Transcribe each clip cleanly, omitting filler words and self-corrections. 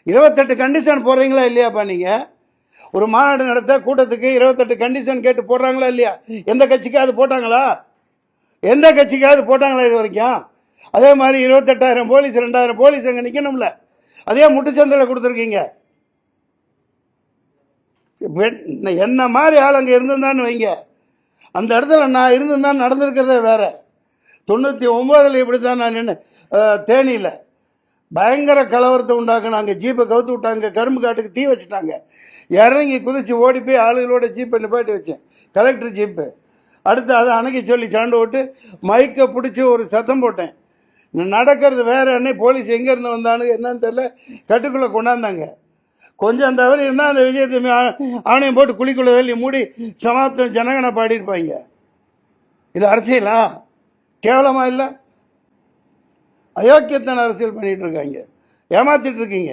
28 condition போடுறீங்களா இல்லையாப்பா? நீங்கள் ஒரு மாநாடு நடத்த கூட்டத்துக்கு 28 கண்டிஷன் கேட்டு போடுறாங்களா இல்லையா? எந்த கட்சிக்காவது போட்டாங்களா? எந்த கட்சிக்காவது போட்டாங்களா இது வரைக்கும்? அதே மாதிரி 28,000 போலீஸ் 2,000 போலீஸ் அங்கே நிற்கணும்ல, அதே முட்டுச்சந்தையில் கொடுத்துருக்கீங்க. என்ன மாதிரி ஆள் அங்கே இருந்திருந்தான்னு வைங்க, அந்த இடத்துல நான் இருந்திருந்தான் நடந்திருக்கிறதே வேற. 99 இப்படி தான் நான் நின்று தேனியில் பயங்கர கலவரத்தை உண்டாக்குனாங்க. ஜீப்பை கவுத்து விட்டாங்க, கரும்பு காட்டுக்கு தீ வச்சுட்டாங்க. இறங்கி குதிச்சு ஓடி போய் ஆளுகளோட ஜீப்பை நிப்பாட்டி வச்சேன், கலெக்டர் ஜீப்பு. அடுத்து அதை அணைக்க சொல்லி சாண்டு விட்டு மைக்கை பிடிச்சி ஒரு சத்தம் போட்டேன். நடக்கிறது வேற. அன்னை போலீஸ் எங்கேருந்து வந்தானு என்னன்னு தெரியல, கட்டுக்குள்ளே கொண்டாந்தாங்க. கொஞ்சம் தவறு இருந்தால் அந்த விஜயத்தை ஆணையம் போட்டு குழிக்குள்ள வேலி மூடி சமாப்தம் ஜனகனை பாடியிருப்பாங்க. இது அரசியலா? கேவலமா இல்லை? அயோக்கியத்தான அரசியல் பண்ணிட்டு இருக்காங்க, ஏமாத்திட்டு இருக்கீங்க.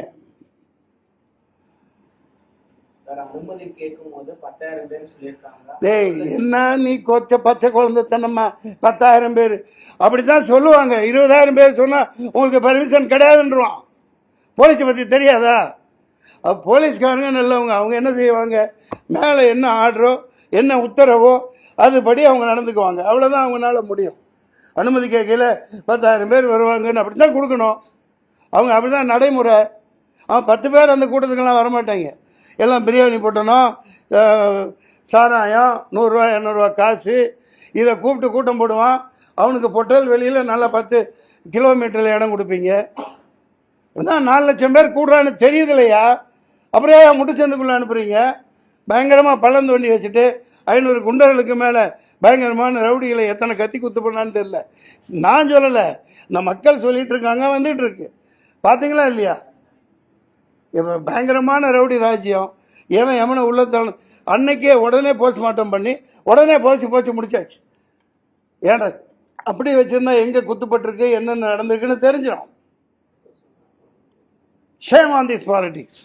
என்ன நீ கொச்ச பச்சை குழந்தைத்தனமா 10,000 பேர் அப்படித்தான் சொல்லுவாங்க. 20,000 பேர் சொன்னா உங்களுக்கு பர்மிஷன் கிடையாதுன்றான். போலீஸை பத்தி தெரியாதா? போலீஸ்காரங்க நல்லவங்க. அவங்க என்ன செய்வாங்க, மேலே என்ன ஆர்டரோ என்ன உத்தரவோ அதுபடி அவங்க நடந்துக்குவாங்க. அவ்வளோதான் அவங்களால முடியும். அனுமதி கேட்கல 10,000 பேர் வருவாங்கன்னு அப்படி தான் கொடுக்கணும். அவங்க அப்படி தான் நடைமுறை. அவன் 10 பேர் அந்த கூட்டத்துக்கெல்லாம் வரமாட்டாங்க. எல்லாம் பிரியாணி போட்டணும், சாராயம் 100 ரூபா 200 ரூபா காசு, இதை கூப்பிட்டு கூட்டம் போடுவான். அவனுக்கு பொட்டல் வெளியில் நல்லா 10 கிலோமீட்டரில் இடம் கொடுப்பீங்க. தான் 4 லட்சம் பேர் கூடுறான்னு தெரியுது இல்லையா? அப்படியே முட்டுச்சந்துக்குள்ளே அனுப்புறீங்க. பயங்கரமாக பள்ளம் தோண்டி வச்சுட்டு 500 குண்டர்களுக்கு மேலே பயங்கரமான ரவுடிகளை எத்தனை கத்தி குத்து பண்ணான்னு தெரியல. நான் சொல்லலை, இந்த மக்கள் சொல்லிட்டு இருக்காங்க, வந்துட்டு இருக்கு. பார்த்தீங்களா இல்லையா? இப்போ பயங்கரமான ரவுடி ராஜ்யம். ஏன் எவனை உள்ள அன்னைக்கே உடனே போஸ்ட்மார்ட்டம் பண்ணி உடனே போச்சு முடிச்சாச்சு. ஏன்டா அப்படி வச்சிருந்தா எங்கே குத்துப்பட்டிருக்கு என்னென்ன நடந்திருக்குன்னு தெரிஞ்சிடும். Shame on these politics.